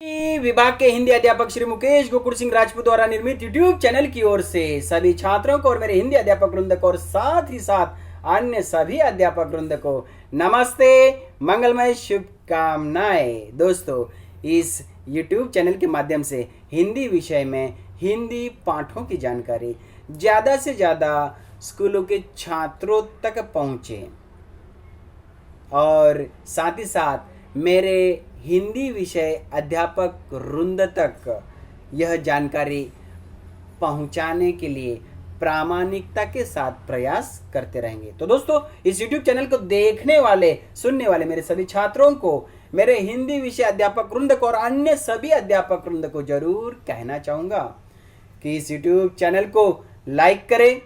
विभाग के हिंदी अध्यापक श्री मुकेश गोकुल सिंह राजपूत द्वारा निर्मित यूट्यूब चैनल की ओर से सभी छात्रों को और मेरे हिंदी अध्यापक वृंद को और साथ ही साथ अन्य सभी अध्यापक वृंद को नमस्ते, मंगलमय शुभकामनाएं। दोस्तों, इस यूट्यूब चैनल के माध्यम से हिंदी विषय में हिंदी पाठों की जानकारी ज़्यादा से ज़्यादा स्कूलों के छात्रों तक पहुँचे और साथ ही साथ मेरे हिंदी विषय अध्यापक वृंद तक यह जानकारी पहुंचाने के लिए प्रामाणिकता के साथ प्रयास करते रहेंगे। तो दोस्तों, इस YouTube चैनल को देखने वाले सुनने वाले मेरे सभी छात्रों को, मेरे हिंदी विषय अध्यापक वृंद को और अन्य सभी अध्यापक वृंद को जरूर कहना चाहूँगा कि इस YouTube चैनल को लाइक करें,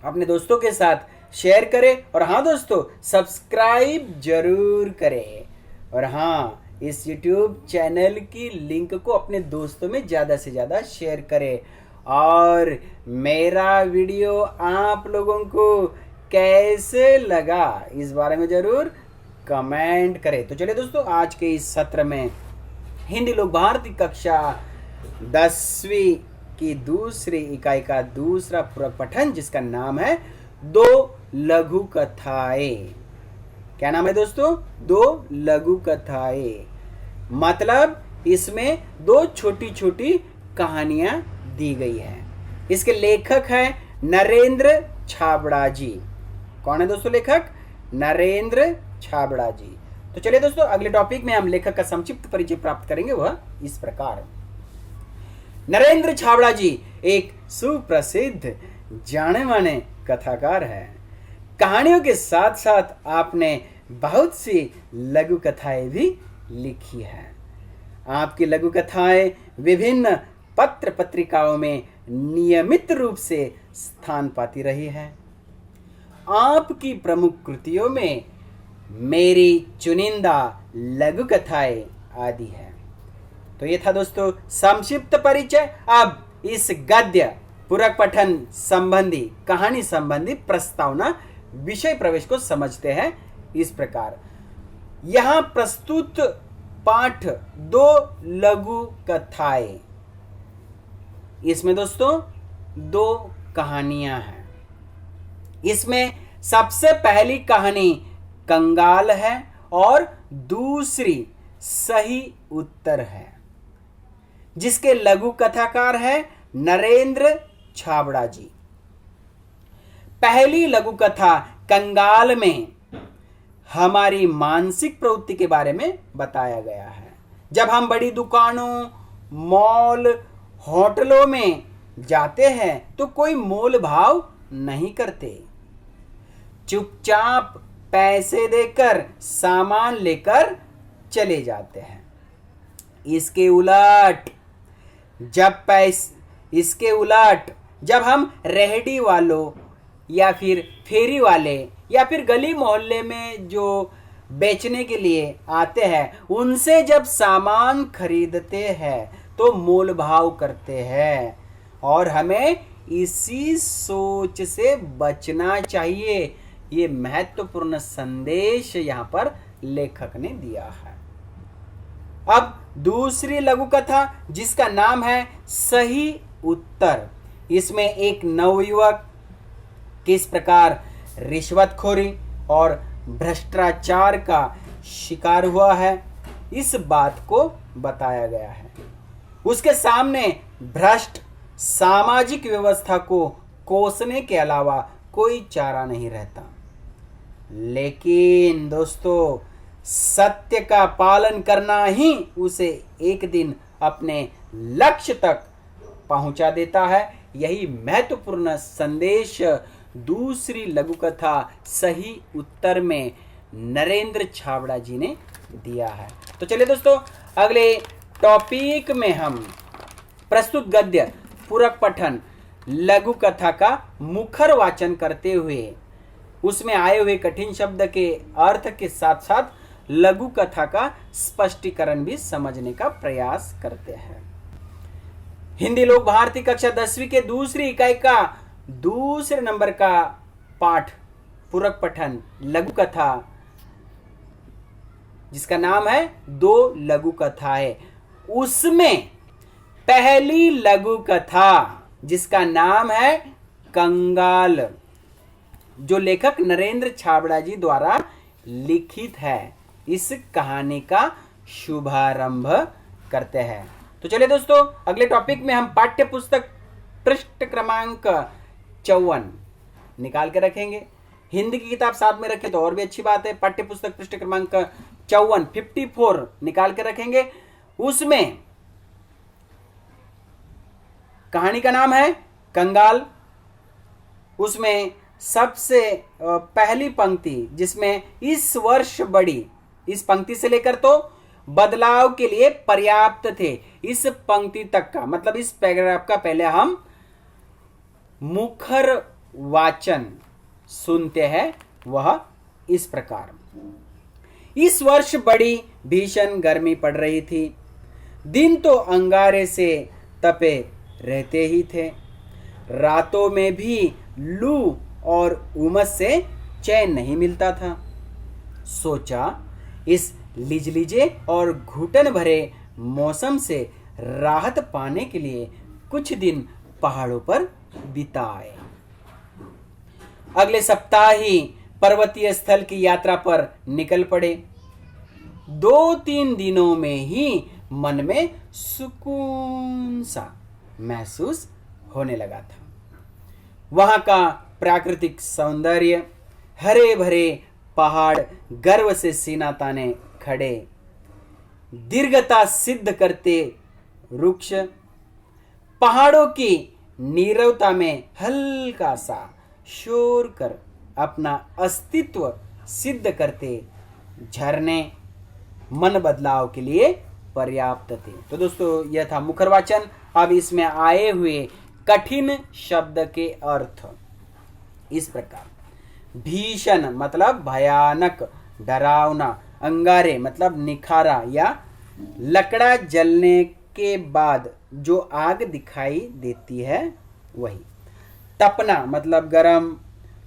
अपने दोस्तों के साथ शेयर करें और हाँ दोस्तों, सब्सक्राइब जरूर करें। और हाँ, इस YouTube चैनल की लिंक को अपने दोस्तों में ज़्यादा से ज़्यादा शेयर करें और मेरा वीडियो आप लोगों को कैसे लगा इस बारे में ज़रूर कमेंट करें। तो चलिए दोस्तों, आज के इस सत्र में हिंदी लोक भारती कक्षा 10वीं की दूसरी इकाई का दूसरा पूरक पठन, जिसका नाम है दो लघु कथाएं। क्या नाम है दोस्तों? दो लघु कथाएं। मतलब इसमें दो छोटी छोटी कहानियां दी गई है। इसके लेखक हैं नरेंद्र छाबड़ा जी। कौन है दोस्तों लेखक? नरेंद्र छाबड़ा जी। तो चलिए दोस्तों, अगले टॉपिक में हम लेखक का संक्षिप्त परिचय प्राप्त करेंगे। वह इस प्रकार। नरेंद्र छाबड़ा जी एक सुप्रसिद्ध जाने माने कथाकार है। कहानियों के साथ साथ आपने बहुत सी लघु कथाएं भी लिखी हैं। आपकी लघु कथाएं विभिन्न पत्र पत्रिकाओं में नियमित रूप से स्थान पाती रही है। आपकी प्रमुख कृतियों में मेरी चुनिंदा लघु कथाएं आदि है। तो ये था दोस्तों संक्षिप्त परिचय। अब इस गद्य पूरक पठन संबंधी, कहानी संबंधी प्रस्तावना विषय प्रवेश को समझते हैं इस प्रकार। यहां प्रस्तुत पाठ दो लघु कथाएं। इसमें दोस्तों दो कहानियां हैं। इसमें सबसे पहली कहानी कंगाल है और दूसरी सही उत्तर है, जिसके लघु कथाकार है नरेंद्र छाबड़ा जी। पहली लघु कथा कंगाल में हमारी मानसिक प्रवृत्ति के बारे में बताया गया है। जब हम बड़ी दुकानों, मॉल, होटलों में जाते हैं तो कोई मोल भाव नहीं करते, चुपचाप पैसे देकर सामान लेकर चले जाते हैं। इसके उलट जब हम रेहड़ी वालों या फिर फेरी वाले या फिर गली मोहल्ले में जो बेचने के लिए आते हैं, उनसे जब सामान खरीदते हैं तो मोल भाव करते हैं और हमें इसी सोच से बचना चाहिए। ये महत्वपूर्ण संदेश यहाँ पर लेखक ने दिया है। अब दूसरी लघु कथा, जिसका नाम है सही उत्तर। इसमें एक नवयुवक किस प्रकार रिश्वतखोरी और भ्रष्टाचार का शिकार हुआ है, इस बात को बताया गया है। उसके सामने भ्रष्ट सामाजिक व्यवस्था को कोसने के अलावा कोई चारा नहीं रहता। लेकिन दोस्तों, सत्य का पालन करना ही उसे एक दिन अपने लक्ष्य तक पहुंचा देता है। यही महत्वपूर्ण संदेश दूसरी लघु कथा सही उत्तर में नरेंद्र छाबड़ा जी ने दिया है। तो चलिए दोस्तों, अगले टॉपिक में हम प्रस्तुत गद्य पूरक पठन लघु कथा का मुखर वाचन करते हुए उसमें आए हुए कठिन शब्द के अर्थ के साथ साथ लघु कथा का स्पष्टीकरण भी समझने का प्रयास करते हैं। हिंदी लोक भारती कक्षा 10वीं के दूसरी इकाई का दूसरे नंबर का पाठ पूरक पठन लघु कथा, जिसका नाम है दो लघु कथाएं। उसमें पहली लघु कथा जिसका नाम है कंगाल, जो लेखक नरेंद्र छाबड़ा जी द्वारा लिखित है, इस कहानी का शुभारंभ करते हैं। तो चलिए दोस्तों, अगले टॉपिक में हम पाठ्य पुस्तक पृष्ठ क्रमांक 54 निकाल के रखेंगे। हिंदी की किताब साथ में रखें तो और भी अच्छी बात है। पाठ्य पुस्तक पृष्ठ क्रमांक 54 निकाल के रखेंगे। उसमें कहानी का नाम है कंगाल। उसमें सबसे पहली पंक्ति जिसमें इस वर्ष बड़ी, इस पंक्ति से लेकर तो बदलाव के लिए पर्याप्त थे, इस पंक्ति तक का मतलब इस पैराग्राफ का पहले हम मुखर वाचन सुनते हैं। वह इस प्रकार, इस वर्ष बड़ी भीषण गर्मी पड़ रही थी। दिन तो अंगारे से तपे रहते ही थे, रातों में भी लू और उमस से चैन नहीं मिलता था। सोचा इस लिजलिजे और घुटन भरे मौसम से राहत पाने के लिए कुछ दिन पहाड़ों पर बिताए। अगले सप्ताह ही पर्वतीय स्थल की यात्रा पर निकल पड़े। 2-3 दिनों में ही मन में सुकून सा महसूस होने लगा था। वहां का प्राकृतिक सौंदर्य, हरे भरे पहाड़ गर्व से सीना ताने खड़े, दीर्घता सिद्ध करते वृक्ष, पहाड़ों की नीरवता में हल्का सा शोर कर अपना अस्तित्व सिद्ध करते झरने मन बदलाव के लिए पर्याप्त थे। तो दोस्तों, यह था मुखर वाचन। अब इसमें आए हुए कठिन शब्द के अर्थ इस प्रकार। भीषण मतलब भयानक, डरावना। अंगारे मतलब निखारा या लकड़ा जलने के बाद जो आग दिखाई देती है वही। तपना मतलब गरम।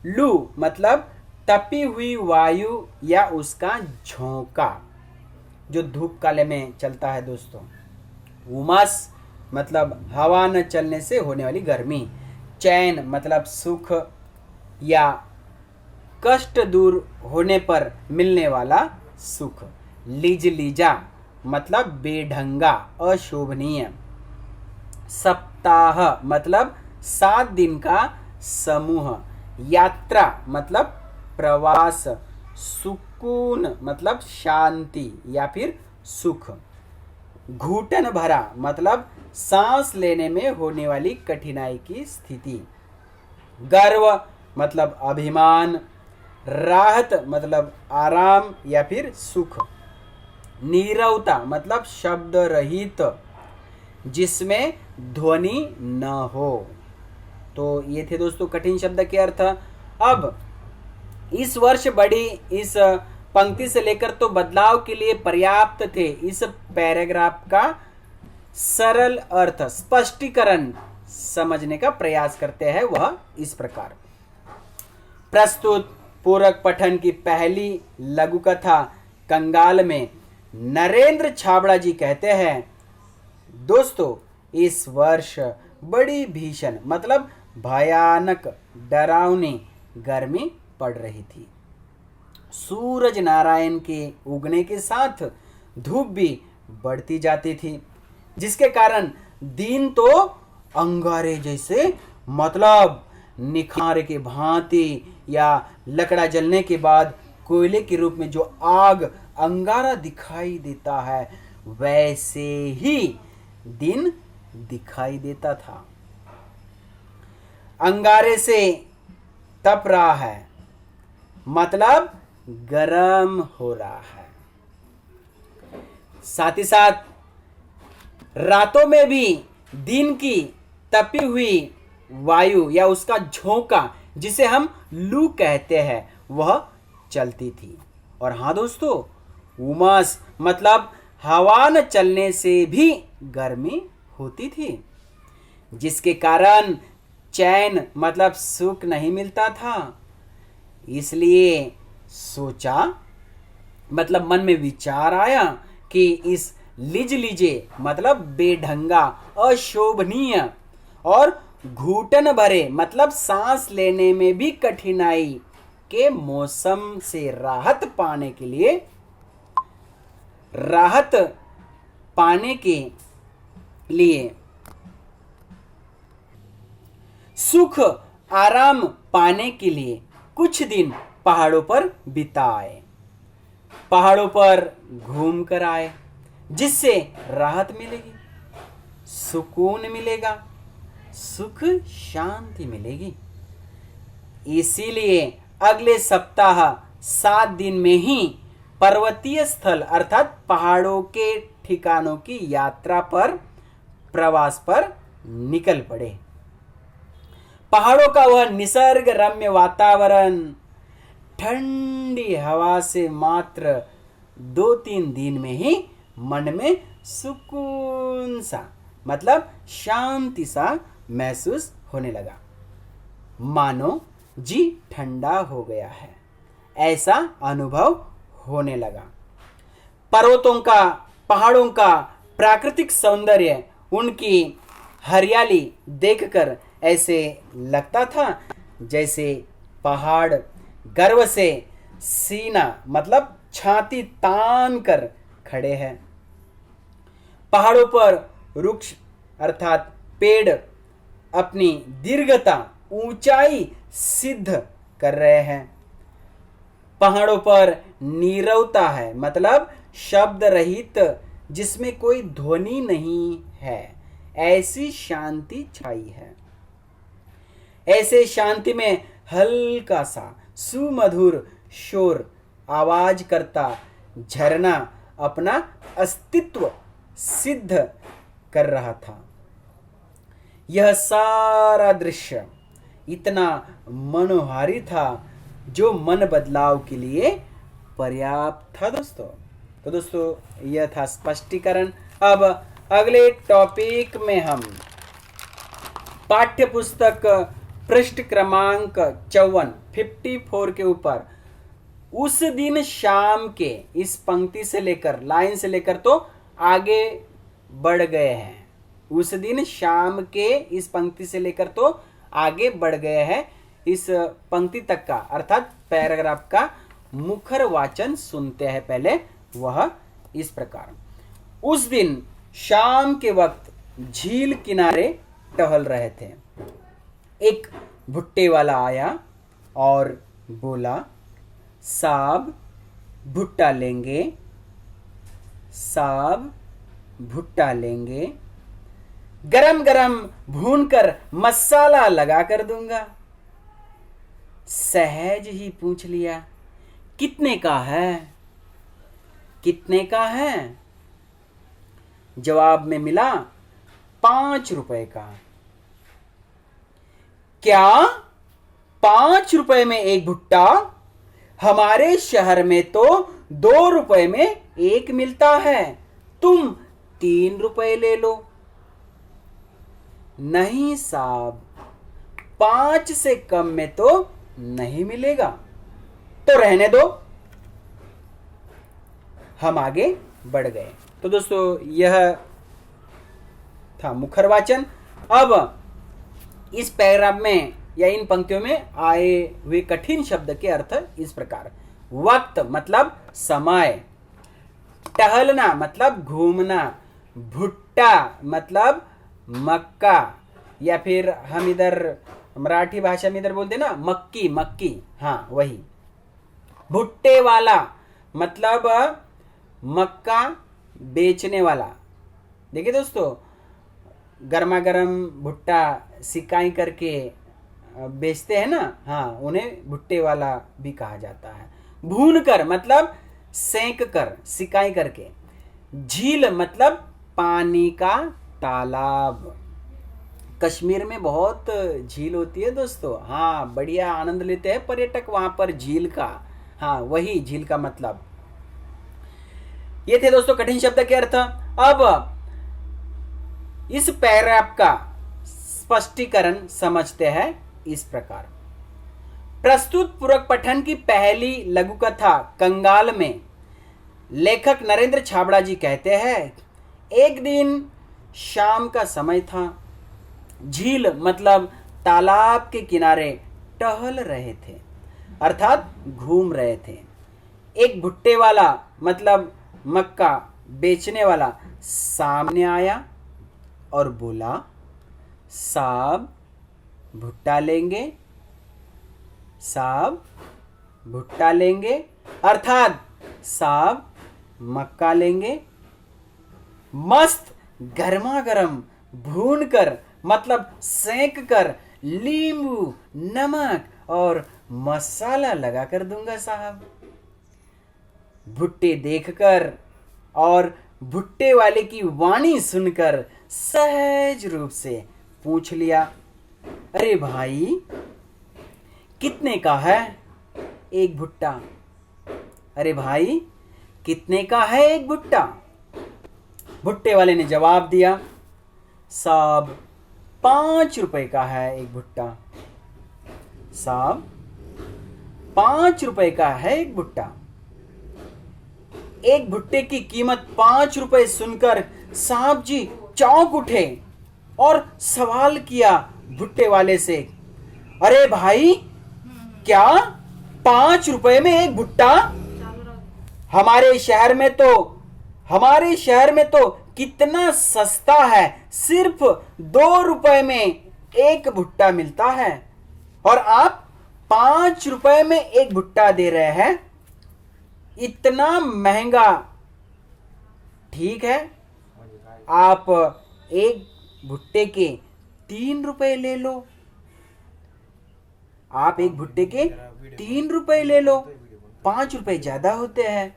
लू मतलब तपी हुई वायु या उसका झोंका जो धूप काले में चलता है दोस्तों। उमस मतलब हवा न चलने से होने वाली गर्मी। चैन मतलब सुख या कष्ट दूर होने पर मिलने वाला सुख। लिजलिजा मतलब बेढंगा, अशोभनीय। सप्ताह मतलब 7 दिन का समूह। यात्रा मतलब प्रवास। सुकून मतलब शांति या फिर सुख। घुटन भरा मतलब सांस लेने में होने वाली कठिनाई की स्थिति। गर्व मतलब अभिमान। राहत मतलब आराम या फिर सुख। नीरवता मतलब शब्द रहित जिसमें ध्वनि न हो। तो ये थे दोस्तों कठिन शब्द के अर्थ। अब इस वर्ष बड़ी, इस पंक्ति से लेकर तो बदलाव के लिए पर्याप्त थे, इस पैराग्राफ का सरल अर्थ स्पष्टीकरण समझने का प्रयास करते हैं। वह इस प्रकार। प्रस्तुत पूरक पठन की पहली लघु कथा कंगाल में नरेंद्र छाबड़ा जी कहते हैं, दोस्तों इस वर्ष बड़ी भीषण मतलब भयानक डरावनी गर्मी पड़ रही थी। सूरज नारायण के उगने के साथ धूप भी बढ़ती जाती थी, जिसके कारण दिन तो अंगारे जैसे मतलब निखार के भांति या लकड़ा जलने के बाद कोयले के रूप में जो आग अंगारा दिखाई देता है वैसे ही दिन दिखाई देता था। अंगारे से तप रहा है मतलब गरम हो रहा है। साथ ही साथ रातों में भी दिन की तपी हुई वायु या उसका झोंका जिसे हम लू कहते हैं वह चलती थी। और हाँ दोस्तों, उमस मतलब हवा न चलने से भी गर्मी होती थी, जिसके कारण चैन मतलब सुख नहीं मिलता था। इसलिए सोचा मतलब मन में विचार आया कि इस लिज लीजे मतलब बेढंगा, अशोभनीय, और घुटन भरे मतलब सांस लेने में भी कठिनाई के मौसम से राहत पाने के लिए सुख आराम पाने के लिए कुछ दिन पहाड़ों पर बिताए, पहाड़ों पर घूम कर आए, जिससे राहत मिलेगी, सुकून मिलेगा, सुख शांति मिलेगी। इसीलिए अगले सप्ताह 7 दिन में ही पर्वतीय स्थल अर्थात पहाड़ों के ठिकानों की यात्रा पर प्रवास पर निकल पड़े। पहाड़ों का वह निसर्ग रम्य वातावरण, ठंडी हवा से मात्र 2-3 दिन में ही मन में सुकून सा मतलब शांति सा महसूस होने लगा, मानो जी ठंडा हो गया है, ऐसा अनुभव होने लगा। पर्वतों का, पहाड़ों का प्राकृतिक सौंदर्य, उनकी हरियाली देखकर ऐसे लगता था जैसे पहाड़ गर्व से सीना मतलब छाती तान कर खड़े हैं। पहाड़ों पर वृक्ष अर्थात पेड़ अपनी दीर्घता, ऊंचाई सिद्ध कर रहे हैं। पहाड़ों पर नीरवता है मतलब शब्द रहित, जिसमें कोई ध्वनि नहीं है, ऐसी शांति छाई है। ऐसे शांति में हल्का सा सुमधुर शोर आवाज करता झरना अपना अस्तित्व सिद्ध कर रहा था। यह सारा दृश्य इतना मनोहारी था जो मन बदलाव के लिए पर्याप्त था दोस्तों। तो दोस्तों यह था स्पष्टीकरण। अब अगले टॉपिक में हम पाठ्य पुस्तक पृष्ठ क्रमांक 54 के ऊपर उस दिन शाम के इस पंक्ति से लेकर लाइन से लेकर तो आगे बढ़ गए हैं। उस दिन शाम के इस पंक्ति से लेकर तो आगे बढ़ गए हैं। इस पंक्ति तक का अर्थात पैराग्राफ का मुखर वाचन सुनते हैं पहले। वह इस प्रकार, उस दिन शाम के वक्त झील किनारे टहल रहे थे। एक भुट्टे वाला आया और बोला, साहब भुट्टा लेंगे, साहब भुट्टा लेंगे, गरम गरम भूनकर मसाला लगा कर दूंगा। सहज ही पूछ लिया, कितने का है, कितने का है? जवाब में मिला 5 रुपए का। क्या 5 रुपए में एक भुट्टा? हमारे शहर में तो 2 रुपए में एक मिलता है, तुम 3 रुपए ले लो। नहीं साहब, 5 से कम में तो नहीं मिलेगा, तो रहने दो। हम आगे बढ़ गए। तो दोस्तों यह था मुखर वाचन। अब इस पैराग्राफ में या इन पंक्तियों में आए हुए कठिन शब्द के अर्थ इस प्रकार। वक्त मतलब समय, टहलना मतलब घूमना, भुट्टा मतलब मक्का, या फिर हम इधर मराठी भाषा में इधर बोलते ना मक्की, मक्की, हाँ वही। भुट्टे वाला मतलब मक्का बेचने वाला। देखिए दोस्तों, गर्मा गर्म भुट्टा सिकाई करके बेचते हैं ना, हाँ उन्हें भुट्टे वाला भी कहा जाता है। भून कर मतलब सेंक कर, सिकाई करके। झील मतलब पानी का तालाब। कश्मीर में बहुत झील होती है दोस्तों, हाँ बढ़िया आनंद लेते हैं पर्यटक वहां पर झील का, हाँ वही झील का मतलब। ये थे दोस्तों कठिन शब्द के अर्थ। अब इस पैराग्राफ का स्पष्टीकरण समझते हैं इस प्रकार। प्रस्तुत पूरक पठन की पहली लघु कथा कंगाल में लेखक नरेंद्र छाबड़ा जी कहते हैं एक दिन शाम का समय था। झील मतलब तालाब के किनारे टहल रहे थे, अर्थात घूम रहे थे। एक भुट्टे वाला मतलब मक्का बेचने वाला सामने आया और बोला, साहब भुट्टा लेंगे? साहब भुट्टा लेंगे, अर्थात साहब मक्का लेंगे? मस्त गर्मा गर्म भून कर मतलब सेंक कर नींबू नमक और मसाला लगा कर दूंगा साहब। भुट्टे देखकर और भुट्टे वाले की वाणी सुनकर सहज रूप से पूछ लिया, अरे भाई कितने का है एक भुट्टा? अरे भाई कितने का है एक भुट्टा? भुट्टे वाले ने जवाब दिया, साहब 5 रुपए का है एक भुट्टा। साहब 5 रुपए का है एक भुट्टा। एक भुट्टे की कीमत 5 रुपए सुनकर साहब जी चौंक उठे और सवाल किया भुट्टे वाले से, अरे भाई क्या 5 रुपए में एक भुट्टा? हमारे शहर में तो कितना सस्ता है, सिर्फ 2 रुपए में एक भुट्टा मिलता है और आप 5 रुपए में एक भुट्टा दे रहे हैं, इतना महंगा। ठीक है, आप एक भुट्टे के 3 रुपए ले लो। आप एक भुट्टे के 3 रुपए ले लो, 5 रुपए ज्यादा होते हैं,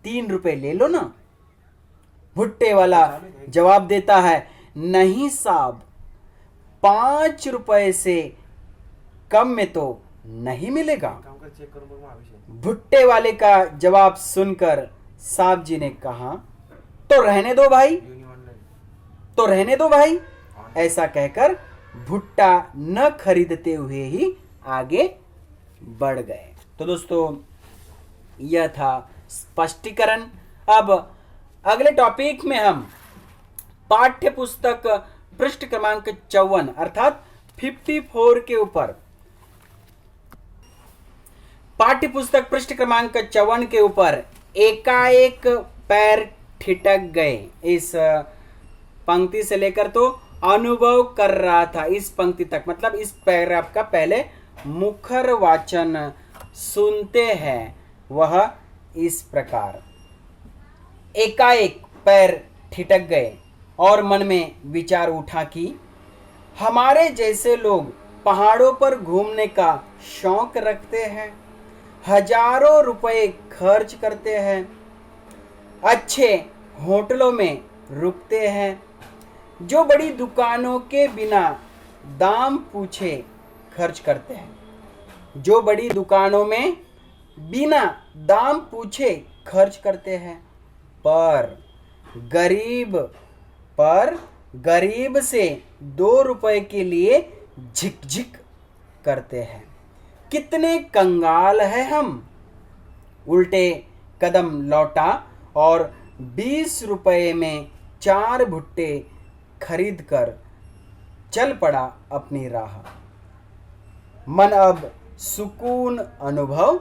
3 रुपए ले लो ना। भुट्टे वाला जवाब देता है, नहीं साहब 5 रुपए से कम में तो नहीं मिलेगा। भुट्टे वाले का जवाब सुनकर साहब जी ने कहा, तो रहने दो भाई, ऐसा कहकर भुट्टा न खरीदते हुए ही आगे बढ़ गए। तो दोस्तों यह था स्पष्टीकरण। अब अगले टॉपिक में हम पाठ्य पुस्तक पृष्ठ क्रमांक 54 अर्थात 54 के ऊपर, पाठ्य पुस्तक पृष्ठ क्रमांक 54 के ऊपर एकाएक पैर ठिठक गए, इस पंक्ति से लेकर तो अनुभव कर रहा था इस पंक्ति तक, मतलब इस पैराग्राफ का पहले मुखर वाचन सुनते हैं वह इस प्रकार, एकाएक पैर ठिठक गए और मन में विचार उठा कि हमारे जैसे लोग पहाड़ों पर घूमने का शौक रखते हैं, हजारों रुपए खर्च करते हैं, अच्छे होटलों में रुकते हैं, जो बड़ी दुकानों के बिना दाम पूछे खर्च करते हैं, जो बड़ी दुकानों में बिना दाम पूछे खर्च करते हैं, पर गरीब से 2 रुपए के लिए झिकझिक करते हैं। कितने कंगाल हैं हम। उल्टे कदम लौटा और 20 रुपए में 4 भुट्टे खरीद कर चल पड़ा अपनी राह। मन अब सुकून अनुभव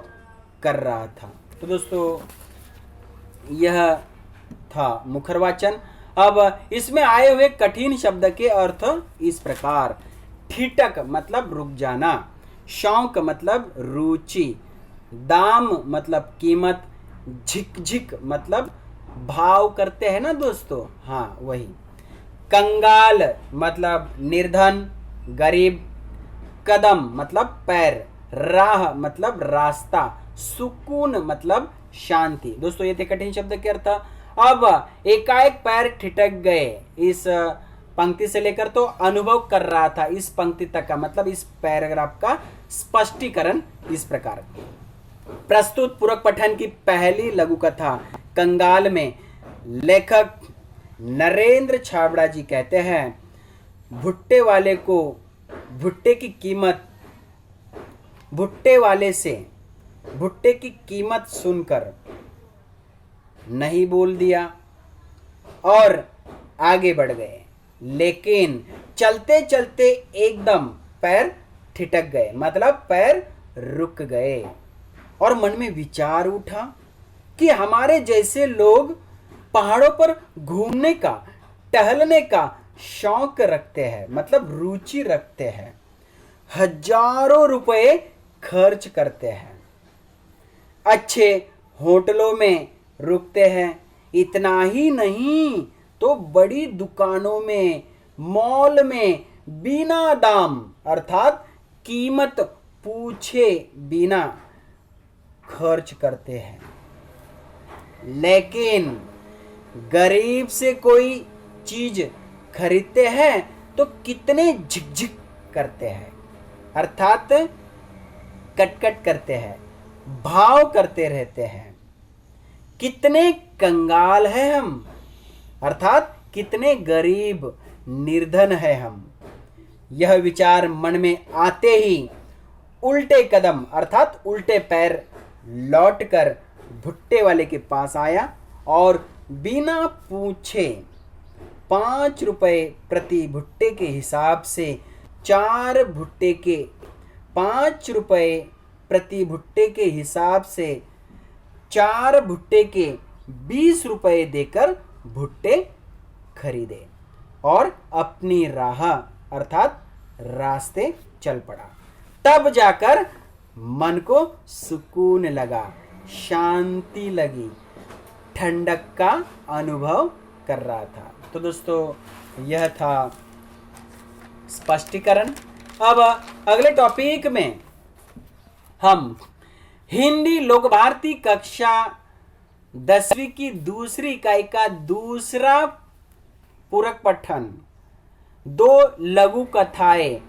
कर रहा था। तो दोस्तों यह था मुखर वाचन। अब इसमें आए हुए कठिन शब्द के अर्थ इस प्रकार, ठिठक मतलब रुक जाना, शौक मतलब रुचि, दाम मतलब कीमत, झिकझिक मतलब भाव करते हैं ना दोस्तों, हाँ वही, कंगाल मतलब निर्धन गरीब, कदम मतलब पैर, राह मतलब रास्ता, सुकून मतलब शांति। दोस्तों ये थे कठिन शब्द के अर्थ। अब एकाएक पैर ठिठक गए, इस पंक्ति से लेकर तो अनुभव कर रहा था इस पंक्ति तक का, मतलब इस पैराग्राफ का स्पष्टीकरण इस प्रकार। प्रस्तुत पूरक पठन की पहली लघु कथा कंगाल में लेखक नरेंद्र छाबड़ा जी कहते हैं, भुट्टे वाले को भुट्टे की कीमत, भुट्टे वाले से भुट्टे की कीमत सुनकर नहीं बोल दिया, और आगे बढ़ गए, लेकिन चलते चलते एकदम पैर ठिठक गए, मतलब पैर रुक गए और मन में विचार उठा कि हमारे जैसे लोग पहाड़ों पर घूमने का, टहलने का शौक रखते हैं, मतलब रुचि रखते हैं, हजारों रुपए खर्च करते हैं, अच्छे होटलों में रुकते हैं, इतना ही नहीं तो बड़ी दुकानों में, मॉल में बिना दाम अर्थात कीमत पूछे बिना खर्च करते हैं। लेकिन गरीब से कोई चीज खरीदते हैं तो कितने झिकझिक करते हैं, अर्थात कटकट करते हैं, भाव करते रहते हैं। कितने कंगाल हैं हम, अर्थात कितने गरीब निर्धन है हम। यह विचार मन में आते ही उल्टे कदम अर्थात उल्टे पैर लौटकर भुट्टे वाले के पास आया और बिना पूछे 5 रुपए प्रति भुट्टे के हिसाब से 4 भुट्टे के 5 रुपए प्रति भुट्टे के हिसाब से 4 भुट्टे के 20 रुपए देकर भुट्टे खरीदे और अपनी राह अर्थात रास्ते चल पड़ा। तब जाकर मन को सुकून लगा, शांति लगी, ठंडक का अनुभव कर रहा था। तो दोस्तों यह था स्पष्टीकरण। अब अगले टॉपिक में हम हिंदी लोक भारती कक्षा 10वीं की दूसरी इकाई का दूसरा पूरक पठन, 2 लघु कथाएं।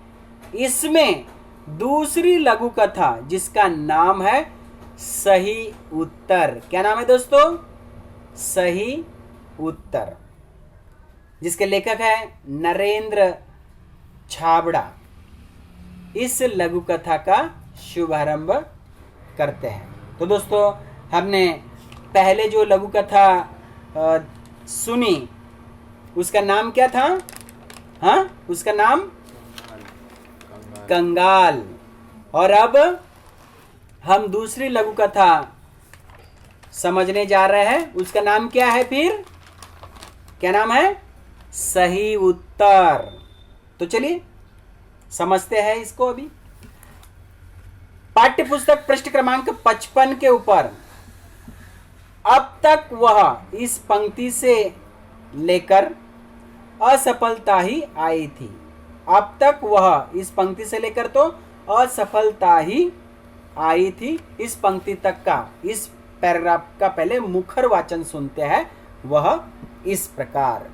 इसमें दूसरी लघु कथा जिसका नाम है सही उत्तर। क्या नाम है दोस्तों? सही उत्तर, जिसके लेखक है नरेंद्र छाबड़ा। इस लघु कथा का शुभारंभ करते हैं। तो दोस्तों हमने पहले जो लघु कथा सुनी उसका नाम क्या था? हाँ, उसका नाम कंगाल। और अब हम दूसरी लघु कथा समझने जा रहे हैं। उसका नाम क्या है फिर? क्या नाम है? सही उत्तर। तो चलिए समझते हैं इसको। अभी पाठ्य पुस्तक पृष्ठ क्रमांक 55 के ऊपर अब तक वह इस पंक्ति से लेकर असफलता ही आई थी। अब तक वह इस पंक्ति से लेकर तो असफलता ही आई थी। इस पंक्ति तक का, इस पैराग्राफ का पहले मुखर वाचन सुनते हैं। वह इस प्रकार,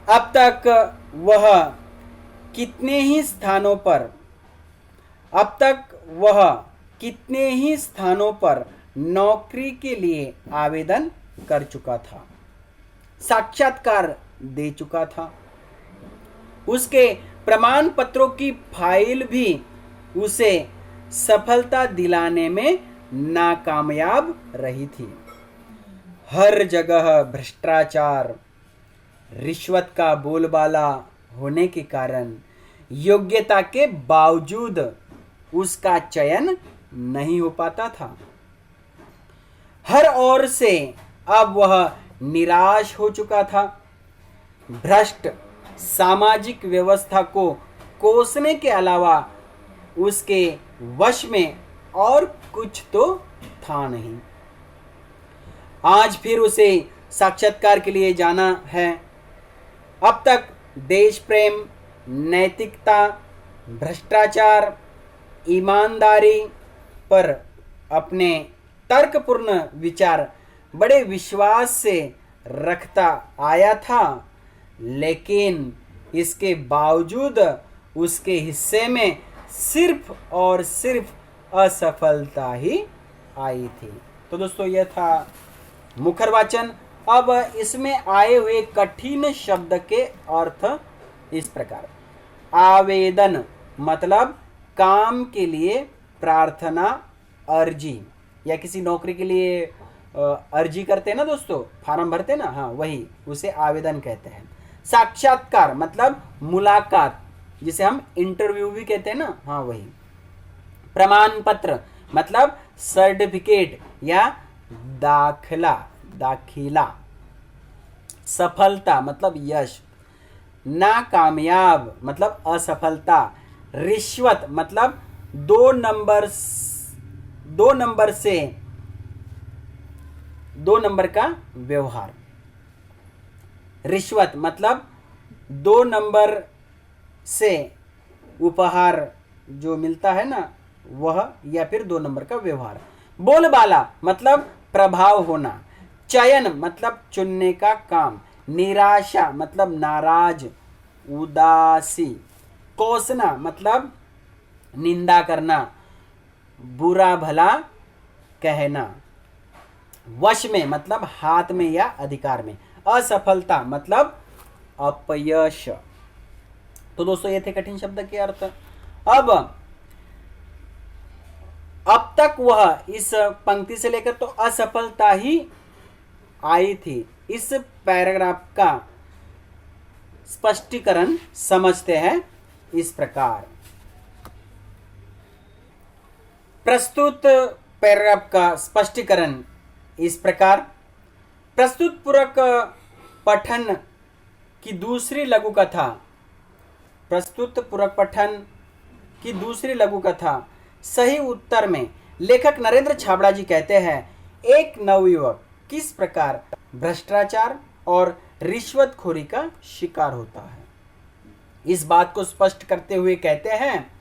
अब तक वह कितने ही स्थानों पर, अब तक वह कितने ही स्थानों पर नौकरी के लिए आवेदन कर चुका था, साक्षात्कार दे चुका था। उसके प्रमाण पत्रों की फाइल भी उसे सफलता दिलाने में नाकामयाब रही थी। हर जगह भ्रष्टाचार, रिश्वत का बोलबाला होने के कारण योग्यता के बावजूद उसका चयन नहीं हो पाता था। हर ओर से अब वह निराश हो चुका था। भ्रष्ट सामाजिक व्यवस्था को कोसने के अलावा उसके वश में और कुछ तो था नहीं। आज फिर उसे साक्षात्कार के लिए जाना है। अब तक देश प्रेम, नैतिकता, भ्रष्टाचार, ईमानदारी पर अपने तर्कपूर्ण विचार बड़े विश्वास से रखता आया था, लेकिन इसके बावजूद उसके हिस्से में सिर्फ और सिर्फ असफलता ही आई थी। तो दोस्तों यह था मुखर वाचन। अब इसमें आए हुए कठिन शब्द के अर्थ इस प्रकार। आवेदन मतलब काम के लिए प्रार्थना, अर्जी, या किसी नौकरी के लिए अर्जी करते हैं ना दोस्तों, फार्म भरते हैं ना, हाँ वही, उसे आवेदन कहते हैं। साक्षात्कार मतलब मुलाकात, जिसे हम इंटरव्यू भी कहते हैं ना, हाँ वही। प्रमाण पत्र मतलब सर्टिफिकेट या दाखिला। सफलता मतलब यश। नाकामयाब मतलब असफलता। रिश्वत मतलब दो नंबर का व्यवहार। रिश्वत मतलब 2 नंबर से उपहार जो मिलता है ना वह, या फिर 2 नंबर का व्यवहार। बोलबाला मतलब प्रभाव होना। चयन मतलब चुनने का काम। निराशा मतलब नाराज, उदासी। कोसना मतलब निंदा करना, बुरा भला कहना। वश में मतलब हाथ में या अधिकार में। असफलता मतलब अपयश। तो दोस्तों ये थे कठिन शब्द के अर्थ। अब तक वह इस पंक्ति से लेकर तो असफलता ही आई थी। इस पैराग्राफ का स्पष्टीकरण समझते हैं इस प्रकार। प्रस्तुत पैराग्राफ का स्पष्टीकरण इस प्रकार। प्रस्तुत पूरक पठन की दूसरी लघु कथा। प्रस्तुत पूरक पठन की दूसरी लघु कथा सही उत्तर में लेखक नरेंद्र छाबड़ा जी कहते हैं, एक नवयुवक किस प्रकार भ्रष्टाचार और रिश्वतखोरी का शिकार होता है। इस बात को स्पष्ट करते हुए कहते हैं,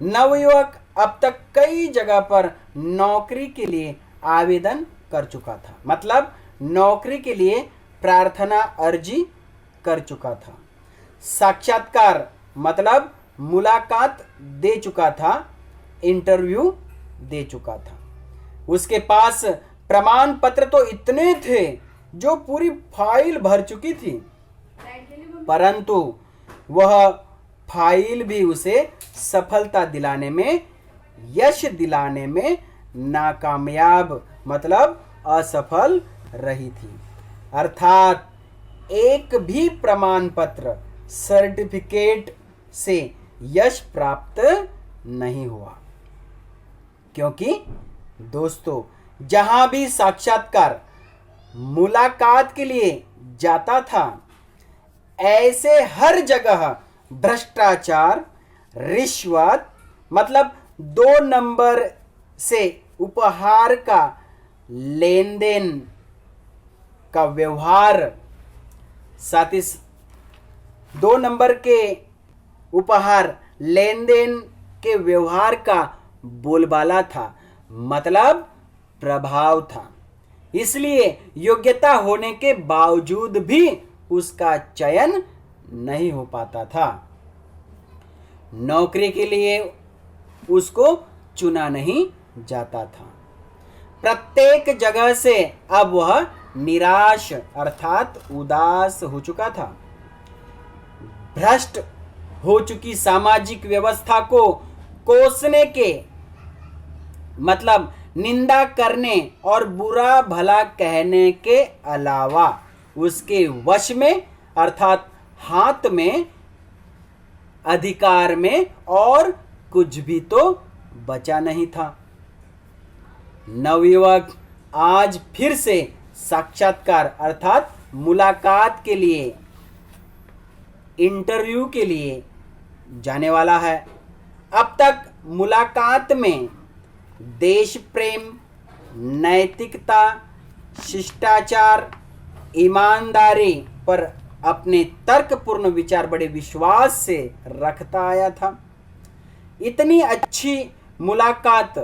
नवयुवक अब तक कई जगह पर नौकरी के लिए आवेदन कर चुका था, मतलब नौकरी के लिए प्रार्थना अर्जी कर चुका था। साक्षात्कार मतलब मुलाकात दे चुका था, इंटरव्यू दे चुका था। उसके पास प्रमाण पत्र तो इतने थे जो पूरी फाइल भर चुकी थी, परंतु वह फाइल भी उसे सफलता दिलाने में, यश दिलाने में नाकामयाब मतलब असफल रही थी। अर्थात एक भी प्रमाण पत्र, सर्टिफिकेट से यश प्राप्त नहीं हुआ। क्योंकि दोस्तों जहां भी साक्षात्कार मुलाकात के लिए जाता था, ऐसे हर जगह भ्रष्टाचार, रिश्वत मतलब 2 नंबर से उपहार का लेन देन का व्यवहार, साथ ही 2 नंबर के उपहार लेन देन के व्यवहार का बोलबाला था, मतलब प्रभाव था। इसलिए योग्यता होने के बावजूद भी उसका चयन नहीं हो पाता था। नौकरी के लिए उसको चुना नहीं जाता था। प्रत्येक जगह से अब वह निराश अर्थात उदास हो चुका था। भ्रष्ट हो चुकी सामाजिक व्यवस्था को कोसने के मतलब निंदा करने और बुरा भला कहने के अलावा उसके वश में अर्थात हाथ में, अधिकार में और कुछ भी तो बचा नहीं था। नवयुवक आज फिर से साक्षात्कार अर्थात मुलाकात के लिए, इंटरव्यू के लिए जाने वाला है। अब तक मुलाकात में देश प्रेम, नैतिकता, शिष्टाचार, ईमानदारी पर अपने तर्कपूर्ण विचार बड़े विश्वास से रखता आया था। इतनी अच्छी मुलाकात,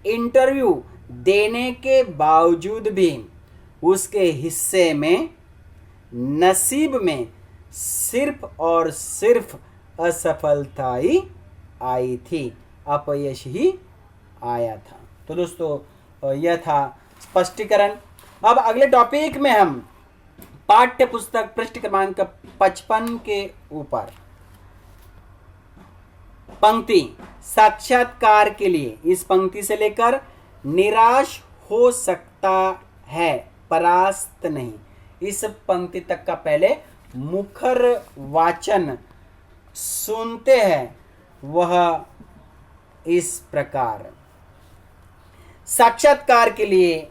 इंटरव्यू देने के बावजूद भी उसके हिस्से में, नसीब में सिर्फ और सिर्फ असफलता ही आई थी, अपयश ही आया था। तो दोस्तों यह था स्पष्टीकरण। अब अगले टॉपिक में हम पाठ्य पुस्तक पृष्ठ क्रमांक 55 के ऊपर पंक्ति साक्षात्कार के लिए, इस पंक्ति से लेकर निराश हो सकता है, परास्त नहीं। इस पंक्ति तक का पहले मुखर वाचन सुनते हैं, वह इस प्रकार। साक्षात्कार के लिए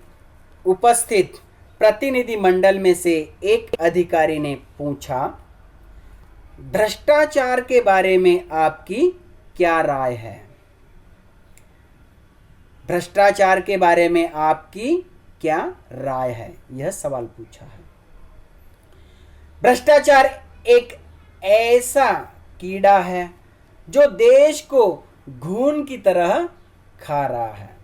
उपस्थित प्रतिनिधि मंडल में से एक अधिकारी ने पूछा, भ्रष्टाचार के बारे में आपकी क्या राय है? भ्रष्टाचार के बारे में आपकी क्या राय है, यह सवाल पूछा है। भ्रष्टाचार एक ऐसा कीड़ा है जो देश को घून की तरह खा रहा है।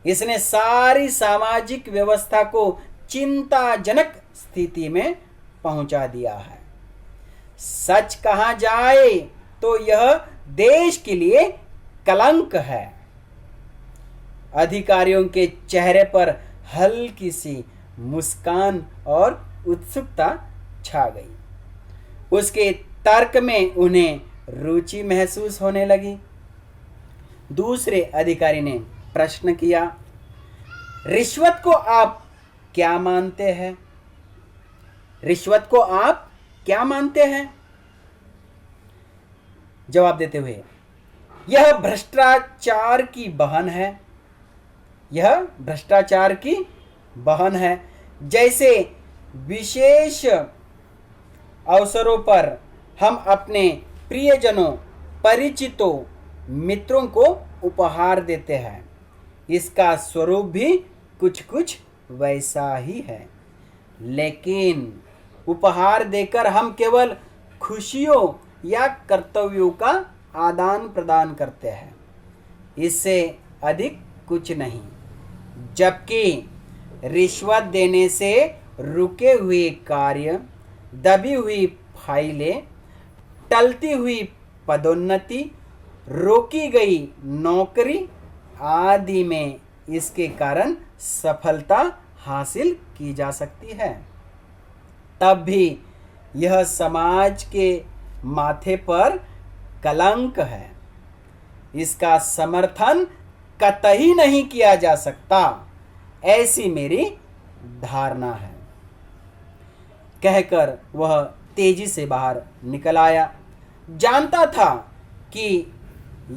इसने सारी सामाजिक व्यवस्था को चिंताजनक स्थिति में पहुंचा दिया है। सच कहा जाए तो यह देश के लिए कलंक है। अधिकारियों के चेहरे पर हल्की सी मुस्कान और उत्सुकता छा गई। उसके तर्क में उन्हें रुचि महसूस होने लगी। दूसरे अधिकारी ने प्रश्न किया, रिश्वत को आप क्या मानते हैं? रिश्वत को आप क्या मानते हैं? जवाब देते हुए, यह भ्रष्टाचार की बहन है। यह भ्रष्टाचार की बहन है। जैसे विशेष अवसरों पर हम अपने प्रियजनों, परिचितों, मित्रों को उपहार देते हैं, इसका स्वरूप भी कुछ कुछ वैसा ही है। लेकिन उपहार देकर हम केवल खुशियों या कर्तव्यों का आदान प्रदान करते हैं, इससे अधिक कुछ नहीं। जबकि रिश्वत देने से रुके हुए कार्य, दबी हुई फाइलें, टलती हुई पदोन्नति, रोकी गई नौकरी आदि में इसके कारण सफलता हासिल की जा सकती है, तब भी यह समाज के माथे पर कलंक है। इसका समर्थन कतई नहीं किया जा सकता, ऐसी मेरी धारणा है। कहकर वह तेजी से बाहर निकल आया। जानता था कि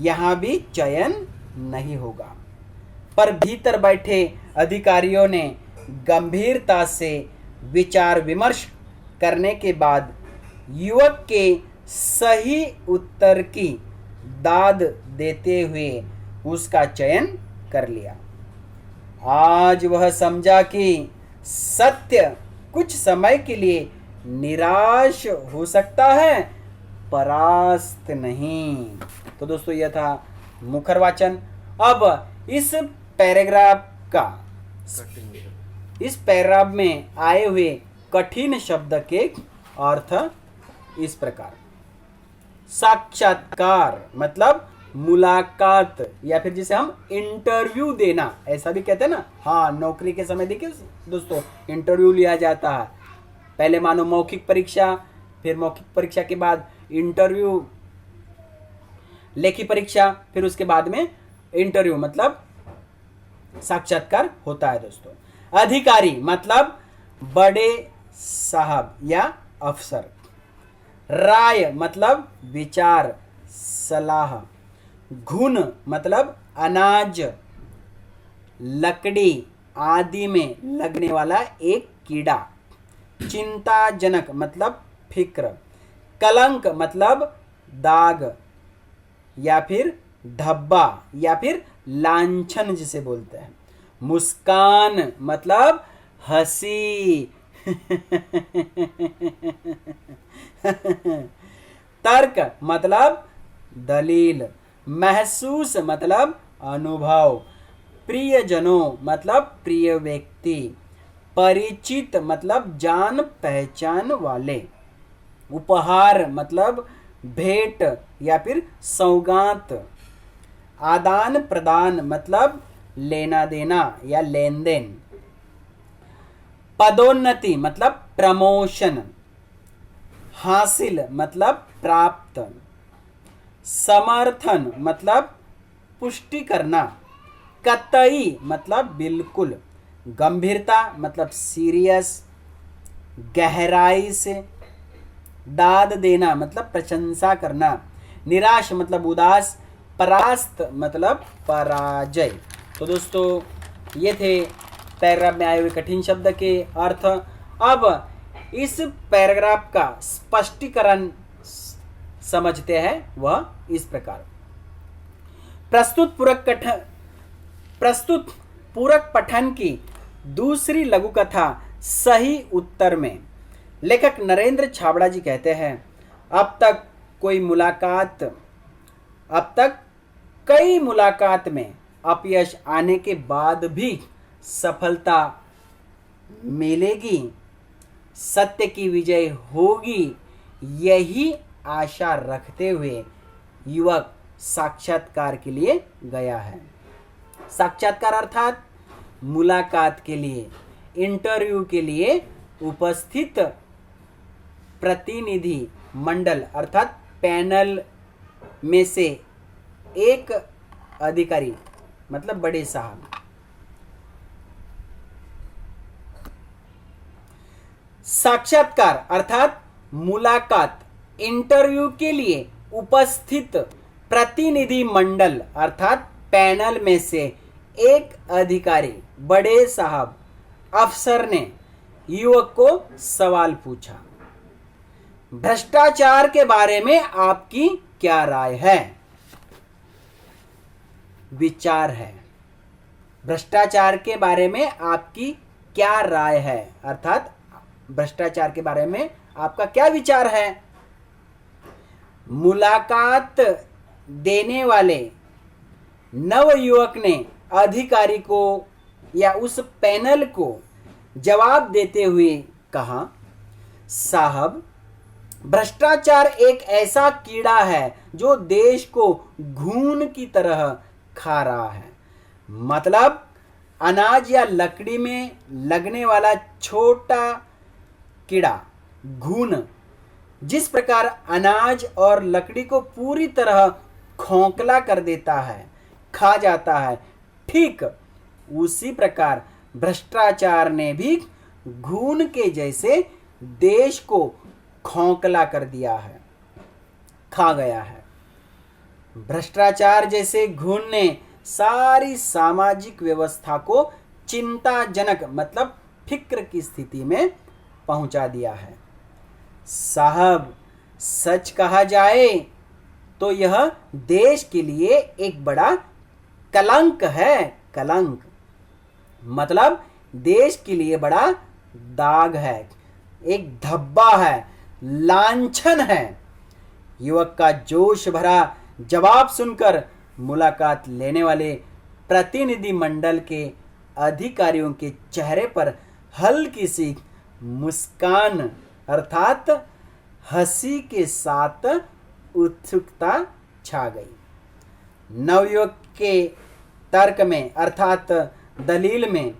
यहां भी चयन नहीं होगा, पर भीतर बैठे अधिकारियों ने गंभीरता से विचार विमर्श करने के बाद युवक के सही उत्तर की दाद देते हुए उसका चयन कर लिया। आज वह समझा कि सत्य कुछ समय के लिए निराश हो सकता है, परास्त नहीं। तो दोस्तों, यह था मुखर वाचन। अब इस पैराग्राफ में आए हुए कठिन शब्द के अर्थ इस प्रकार। साक्षात्कार मतलब मुलाकात, या फिर जिसे हम इंटरव्यू देना ऐसा भी कहते हैं ना। हाँ, नौकरी के समय देखिए दोस्तों, इंटरव्यू लिया जाता है। पहले मानो मौखिक परीक्षा, फिर मौखिक परीक्षा के बाद इंटरव्यू, लेखी परीक्षा, फिर उसके बाद में इंटरव्यू, मतलब साक्षात्कार होता है दोस्तों। अधिकारी मतलब बड़े साहब या अफसर। राय मतलब विचार, सलाह। घुन मतलब अनाज, लकड़ी आदि में लगने वाला एक कीड़ा। चिंताजनक मतलब फिक्र। कलंक मतलब दाग या फिर धब्बा या फिर लांछन जिसे बोलते हैं। मुस्कान मतलब हंसी। तर्क मतलब दलील। महसूस मतलब अनुभव। प्रियजनों मतलब प्रिय व्यक्ति। परिचित मतलब जान पहचान वाले। उपहार मतलब भेंट या फिर सौगात। आदान प्रदान मतलब लेना देना या लेन देन। पदोन्नति मतलब प्रमोशन। हासिल मतलब प्राप्त। समर्थन मतलब पुष्टि करना। कतई मतलब बिल्कुल। गंभीरता मतलब सीरियस, गहराई से, दाद देना मतलब प्रशंसा करना, निराश मतलब उदास, परास्त मतलब पराजय। तो दोस्तों ये थे पैराग्राफ में आए हुए कठिन शब्द के अर्थ। अब इस पैराग्राफ का स्पष्टीकरण समझते हैं, वह इस प्रकार। प्रस्तुत पूरक पठन की दूसरी लघु कथा सही उत्तर में लेखक नरेंद्र छाबड़ा जी कहते हैं, अब तक कई मुलाकात में अपयश आने के बाद भी सफलता मिलेगी, सत्य की विजय होगी, यही आशा रखते हुए युवक साक्षात्कार के लिए गया है। साक्षात्कार अर्थात मुलाकात के लिए, इंटरव्यू के लिए उपस्थित प्रतिनिधि मंडल अर्थात पैनल में से एक अधिकारी मतलब बड़े साहब। साक्षात्कार अर्थात मुलाकात, इंटरव्यू के लिए उपस्थित प्रतिनिधि मंडल अर्थात पैनल में से एक अधिकारी बड़े साहब अफसर ने युवक को सवाल पूछा, भ्रष्टाचार के बारे में आपकी क्या राय है? विचार है। भ्रष्टाचार के बारे में आपकी क्या राय है अर्थात भ्रष्टाचार के बारे में आपका क्या विचार है? मुलाकात देने वाले नवयुवक ने अधिकारी को या उस पैनल को जवाब देते हुए कहा, साहब, भ्रष्टाचार एक ऐसा कीड़ा है जो देश को घून की तरह खा रहा है। मतलब अनाज या लकड़ी में लगने वाला छोटा कीड़ा घून जिस प्रकार अनाज और लकड़ी को पूरी तरह खोखला कर देता है, खा जाता है, ठीक उसी प्रकार भ्रष्टाचार ने भी घून के जैसे देश को खोखला कर दिया है, खा गया है। भ्रष्टाचार जैसे घून ने सारी सामाजिक व्यवस्था को चिंताजनक मतलब फिक्र की स्थिति में पहुंचा दिया है। साहब, सच कहा जाए तो यह देश के लिए एक बड़ा कलंक है। कलंक मतलब देश के लिए बड़ा दाग है, एक धब्बा है, लांछन है। युवक का जोश भरा जवाब सुनकर मुलाकात लेने वाले प्रतिनिधि मंडल के अधिकारियों के चेहरे पर हल्की सी मुस्कान अर्थात हंसी के साथ उत्सुकता छा गई। नवयुवक के तर्क में अर्थात दलील में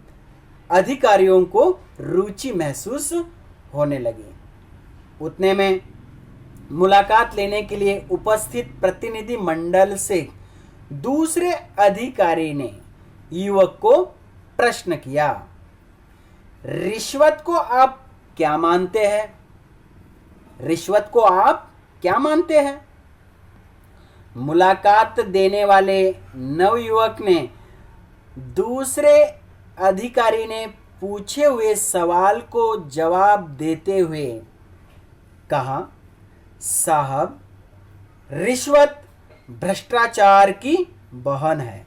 अधिकारियों को रुचि महसूस होने लगी। उतने में मुलाकात लेने के लिए उपस्थित प्रतिनिधि मंडल से दूसरे अधिकारी ने युवक को प्रश्न किया, रिश्वत को आप क्या मानते हैं? रिश्वत को आप क्या मानते हैं? मुलाकात देने वाले नवयुवक ने दूसरे अधिकारी ने पूछे हुए सवाल को जवाब देते हुए कहा, साहब, रिश्वत भ्रष्टाचार की बहन है।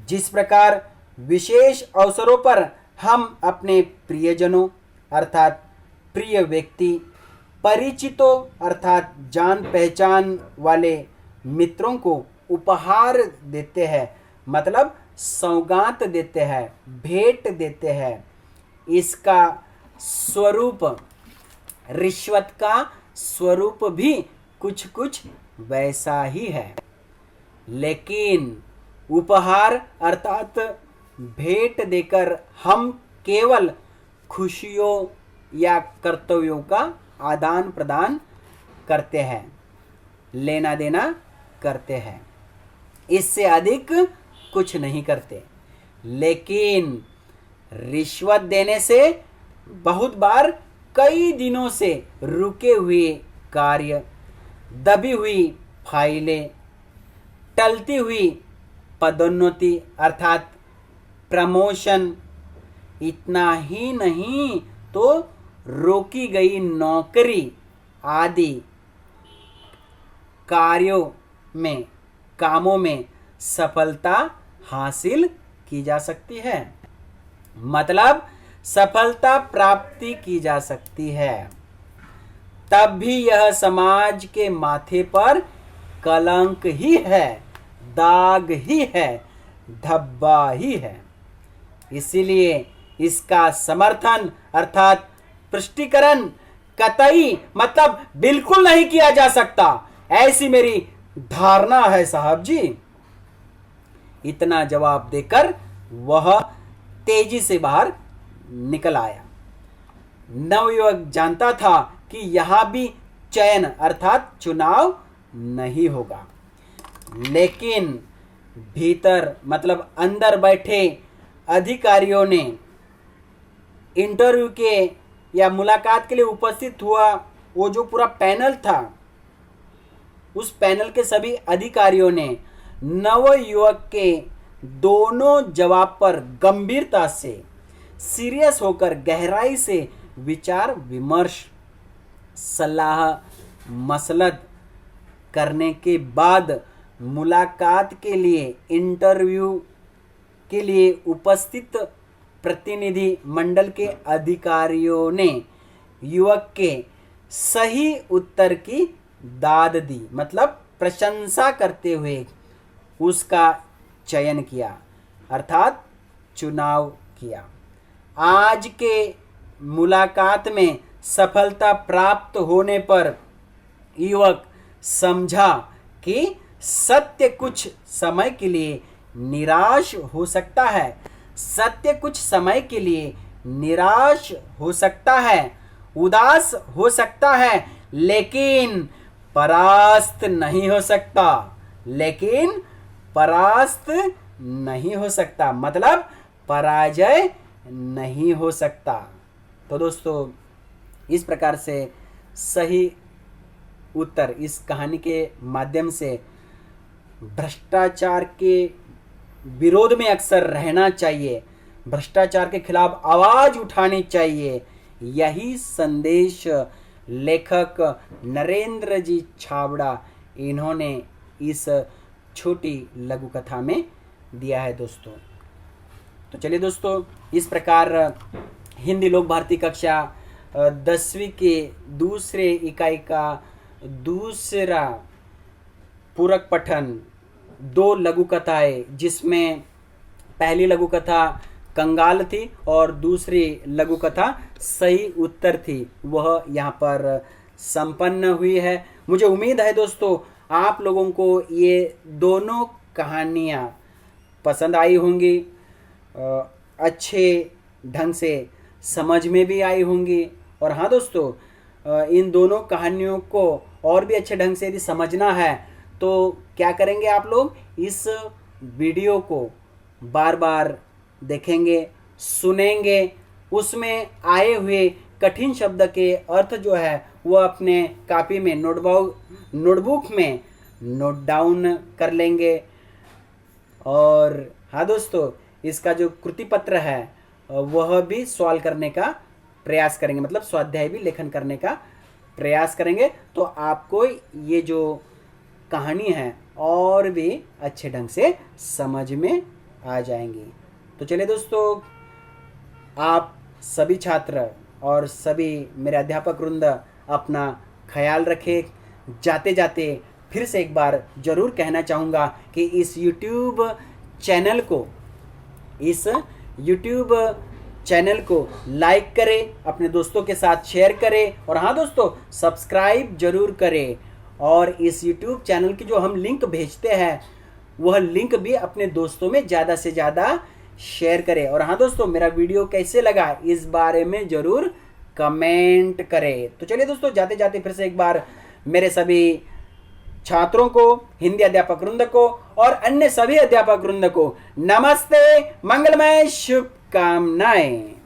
जिस प्रकार विशेष अवसरों पर हम अपने प्रियजनों अर्थात प्रिय व्यक्ति, परिचितों अर्थात जान पहचान वाले मित्रों को उपहार देते हैं, मतलब सौगात देते हैं, भेंट देते हैं, इसका स्वरूप, रिश्वत का स्वरूप भी कुछ कुछ वैसा ही है। लेकिन उपहार अर्थात भेंट देकर हम केवल खुशियों या कर्तव्यों का आदान प्रदान करते हैं, लेना देना करते हैं, इससे अधिक कुछ नहीं करते। लेकिन रिश्वत देने से बहुत बार कई दिनों से रुके हुए कार्य, दबी हुई फाइलें, टलती हुई पदोन्नति अर्थात प्रमोशन, इतना ही नहीं तो रोकी गई नौकरी आदि कामों में सफलता हासिल की जा सकती है। मतलब सफलता प्राप्ति की जा सकती है। तब भी यह समाज के माथे पर कलंक ही है, दाग ही है, धब्बा ही है। इसीलिए इसका समर्थन अर्थात पुष्टिकरण कतई मतलब बिल्कुल नहीं किया जा सकता, ऐसी मेरी धारणा है साहब जी। इतना जवाब देकर वह तेजी से बाहर निकल आया। नवयुवक जानता था कि यहां भी चयन अर्थात चुनाव नहीं होगा, लेकिन भीतर मतलब अंदर बैठे अधिकारियों ने इंटरव्यू के या मुलाकात के लिए उपस्थित हुआ वो जो पूरा पैनल था, उस पैनल के सभी अधिकारियों ने नवयुवक के दोनों जवाब पर गंभीरता से सीरियस होकर गहराई से विचार विमर्श सलाह मसलत करने के बाद मुलाकात के लिए इंटरव्यू के लिए उपस्थित प्रतिनिधि मंडल के अधिकारियों ने युवक के सही उत्तर की दाद दी, मतलब प्रशंसा करते हुए उसका चयन किया अर्थात चुनाव किया। आज के मुलाकात में सफलता प्राप्त होने पर युवक समझा कि सत्य कुछ समय के लिए निराश हो सकता है, सत्य कुछ समय के लिए निराश हो सकता है, उदास हो सकता है, लेकिन परास्त नहीं हो सकता, लेकिन परास्त नहीं हो सकता, मतलब पराजय नहीं हो सकता। तो दोस्तों इस प्रकार से सही उत्तर इस कहानी के माध्यम से भ्रष्टाचार के विरोध में अक्सर रहना चाहिए, भ्रष्टाचार के खिलाफ आवाज उठानी चाहिए, यही संदेश लेखक नरेंद्र जी छाबड़ा इन्होंने इस छोटी लघु कथा में दिया है दोस्तों। तो चलिए दोस्तों, इस प्रकार हिंदी लोक भारती कक्षा 10वीं के दूसरे इकाई का दूसरा पूरक पठन 2 लघु कथाएं, जिसमें पहली लघु कथा कंगाल थी और दूसरी लघु कथा सही उत्तर थी, वह यहाँ पर संपन्न हुई है। मुझे उम्मीद है दोस्तों आप लोगों को ये दोनों कहानियाँ पसंद आई होंगी, अच्छे ढंग से समझ में भी आई होंगी। और हाँ दोस्तों, इन दोनों कहानियों को और भी अच्छे ढंग से यदि समझना है तो क्या करेंगे आप लोग, इस वीडियो को बार बार देखेंगे, सुनेंगे, उसमें आए हुए कठिन शब्द के अर्थ जो है वो अपने कॉपी में नोटबुक में नोट डाउन कर लेंगे। और हाँ दोस्तों, इसका जो कृति पत्र है वह भी सॉल्व करने का प्रयास करेंगे, मतलब स्वाध्याय भी लेखन करने का प्रयास करेंगे, तो आपको ये जो कहानी है और भी अच्छे ढंग से समझ में आ जाएंगी। तो चलिए दोस्तों, आप सभी छात्र और सभी मेरे अध्यापक वृंद अपना ख्याल रखें। जाते जाते फिर से एक बार ज़रूर कहना चाहूँगा कि इस YouTube चैनल को लाइक करें, अपने दोस्तों के साथ शेयर करें, और हाँ दोस्तों सब्सक्राइब जरूर करें। और इस YouTube चैनल की जो हम लिंक भेजते हैं वह लिंक भी अपने दोस्तों में ज़्यादा से ज़्यादा शेयर करें। और हाँ दोस्तों, मेरा वीडियो कैसे लगा इस बारे में ज़रूर कमेंट करें। तो चलिए दोस्तों, जाते जाते फिर से एक बार मेरे सभी छात्रों को, हिंदी अध्यापक वृंद को और अन्य सभी अध्यापक वृंद को नमस्ते, मंगलमय, शुभ शुभकामनाएं।